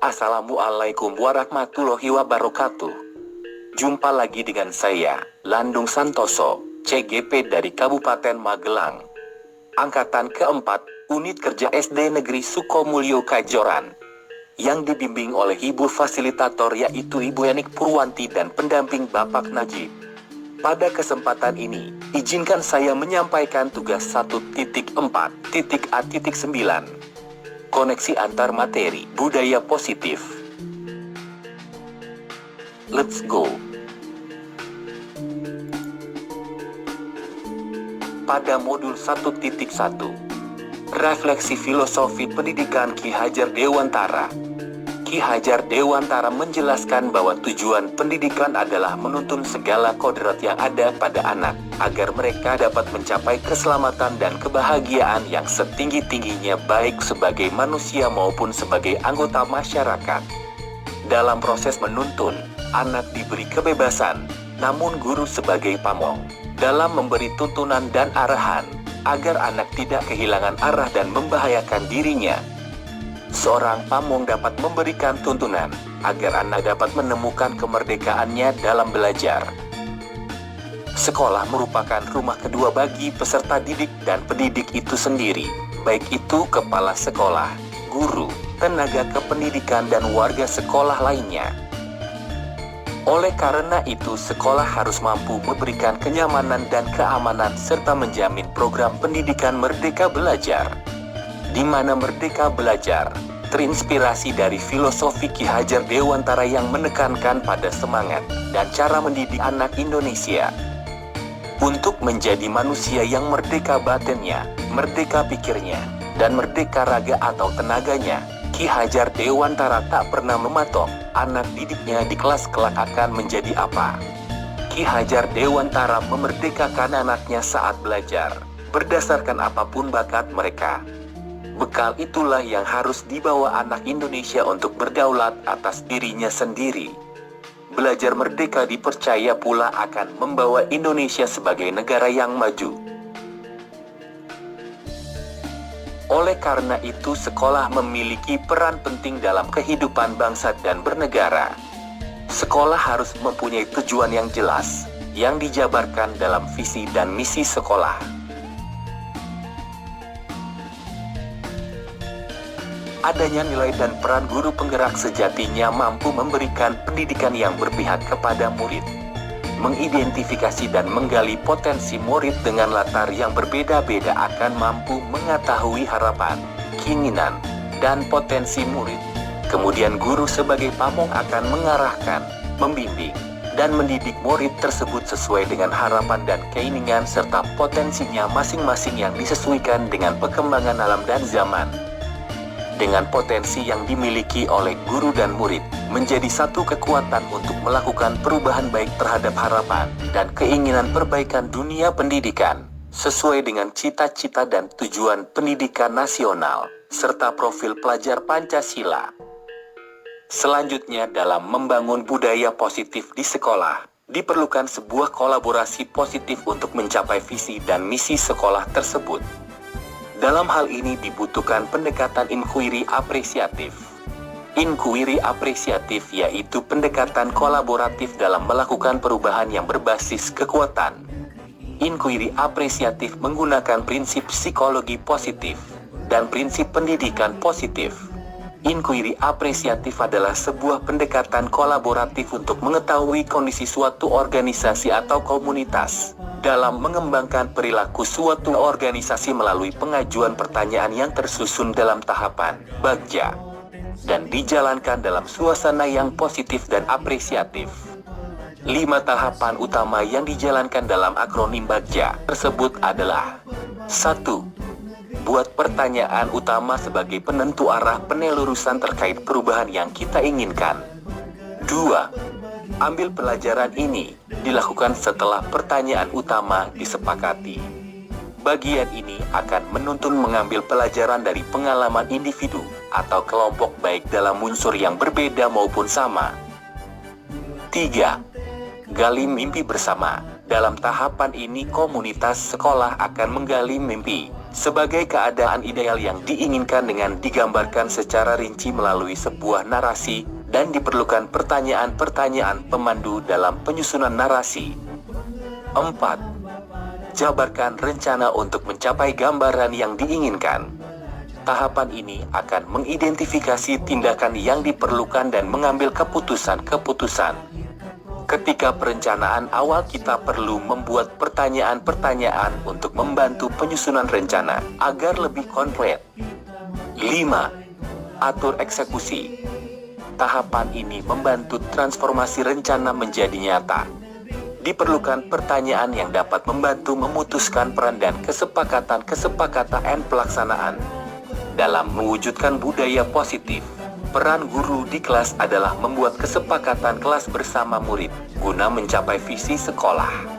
Assalamualaikum warahmatullahi wabarakatuh. Jumpa lagi dengan saya, Landung Santoso, CGP dari Kabupaten Magelang. Angkatan keempat, Unit Kerja SD Negeri Sukomulyo Kajoran. Yang dibimbing oleh Ibu Fasilitator yaitu Ibu Yanik Purwanti dan pendamping Bapak Najib. Pada kesempatan ini, izinkan saya menyampaikan tugas 1.4.A.9. Koneksi antar materi, budaya positif. Let's go. Pada modul 1.1, refleksi filosofi pendidikan Ki Hajar Dewantara. Ki Hajar Dewantara menjelaskan bahwa tujuan pendidikan adalah menuntun segala kodrat yang ada pada anak, agar mereka dapat mencapai keselamatan dan kebahagiaan yang setinggi-tingginya baik sebagai manusia maupun sebagai anggota masyarakat. Dalam proses menuntun, anak diberi kebebasan, namun guru sebagai pamong, dalam memberi tuntunan dan arahan, agar anak tidak kehilangan arah dan membahayakan dirinya. Seorang pamong dapat memberikan tuntunan, agar anak dapat menemukan kemerdekaannya dalam belajar. Sekolah merupakan rumah kedua bagi peserta didik dan pendidik itu sendiri, baik itu kepala sekolah, guru, tenaga kependidikan dan warga sekolah lainnya. Oleh karena itu, sekolah harus mampu memberikan kenyamanan dan keamanan serta menjamin program pendidikan Merdeka Belajar, di mana Merdeka Belajar terinspirasi dari filosofi Ki Hajar Dewantara yang menekankan pada semangat dan cara mendidik anak Indonesia untuk menjadi manusia yang merdeka batinnya, merdeka pikirnya, dan merdeka raga atau tenaganya. Ki Hajar Dewantara tak pernah mematok anak didiknya di kelas kelak akan menjadi apa. Ki Hajar Dewantara memerdekakan anaknya saat belajar, berdasarkan apapun bakat mereka. Bekal itulah yang harus dibawa anak Indonesia untuk berdaulat atas dirinya sendiri. Belajar merdeka dipercaya pula akan membawa Indonesia sebagai negara yang maju. Oleh karena itu, sekolah memiliki peran penting dalam kehidupan bangsa dan bernegara. Sekolah harus mempunyai tujuan yang jelas, yang dijabarkan dalam visi dan misi sekolah. Adanya nilai dan peran guru penggerak sejatinya mampu memberikan pendidikan yang berpihak kepada murid, mengidentifikasi dan menggali potensi murid dengan latar yang berbeda-beda akan mampu mengetahui harapan, keinginan, dan potensi murid. Kemudian guru sebagai pamong akan mengarahkan, membimbing, dan mendidik murid tersebut sesuai dengan harapan dan keinginan serta potensinya masing-masing yang disesuaikan dengan perkembangan alam dan zaman. Dengan potensi yang dimiliki oleh guru dan murid, menjadi satu kekuatan untuk melakukan perubahan baik terhadap harapan dan keinginan perbaikan dunia pendidikan, sesuai dengan cita-cita dan tujuan pendidikan nasional, serta profil pelajar Pancasila. Selanjutnya, dalam membangun budaya positif di sekolah, diperlukan sebuah kolaborasi positif untuk mencapai visi dan misi sekolah tersebut. Dalam hal ini dibutuhkan pendekatan inquiry apresiatif. Inquiry apresiatif yaitu pendekatan kolaboratif dalam melakukan perubahan yang berbasis kekuatan. Inquiry apresiatif menggunakan prinsip psikologi positif dan prinsip pendidikan positif. Inquiry apresiatif adalah sebuah pendekatan kolaboratif untuk mengetahui kondisi suatu organisasi atau komunitas dalam mengembangkan perilaku suatu organisasi melalui pengajuan pertanyaan yang tersusun dalam tahapan bagja dan dijalankan dalam suasana yang positif dan apresiatif. 5 tahapan utama yang dijalankan dalam akronim bagja tersebut adalah: 1. Buat pertanyaan utama sebagai penentu arah penelurusan terkait perubahan yang kita inginkan. 2. Ambil pelajaran ini dilakukan setelah pertanyaan utama disepakati. Bagian ini akan menuntun mengambil pelajaran dari pengalaman individu atau kelompok baik dalam unsur yang berbeda maupun sama. 3. Gali mimpi bersama. Dalam tahapan ini komunitas sekolah akan menggali mimpi sebagai keadaan ideal yang diinginkan dengan digambarkan secara rinci melalui sebuah narasi, dan diperlukan pertanyaan-pertanyaan pemandu dalam penyusunan narasi. 4. Jabarkan rencana untuk mencapai gambaran yang diinginkan. Tahapan ini akan mengidentifikasi tindakan yang diperlukan dan mengambil keputusan-keputusan. Ketika perencanaan awal, kita perlu membuat pertanyaan-pertanyaan untuk membantu penyusunan rencana agar lebih konkret. 5. Atur eksekusi. Tahapan ini membantu transformasi rencana menjadi nyata. Diperlukan pertanyaan yang dapat membantu memutuskan peran dan kesepakatan pelaksanaan. Dalam mewujudkan budaya positif, peran guru di kelas adalah membuat kesepakatan kelas bersama murid, guna mencapai visi sekolah.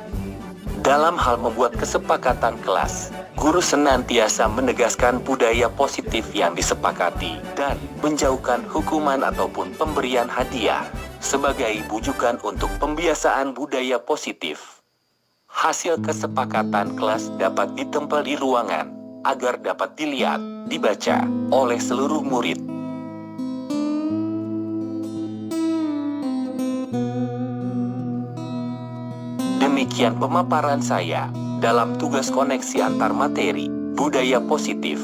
Dalam hal membuat kesepakatan kelas, guru senantiasa menegaskan budaya positif yang disepakati dan menjauhkan hukuman ataupun pemberian hadiah sebagai bujukan untuk pembiasaan budaya positif. Hasil kesepakatan kelas dapat ditempel di ruangan agar dapat dilihat, dibaca oleh seluruh murid. Demikian pemaparan saya dalam tugas koneksi antar materi budaya positif.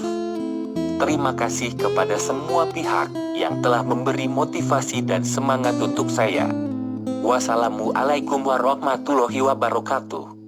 Terima kasih kepada semua pihak yang telah memberi motivasi dan semangat untuk saya. Wassalamualaikum warahmatullahi wabarakatuh.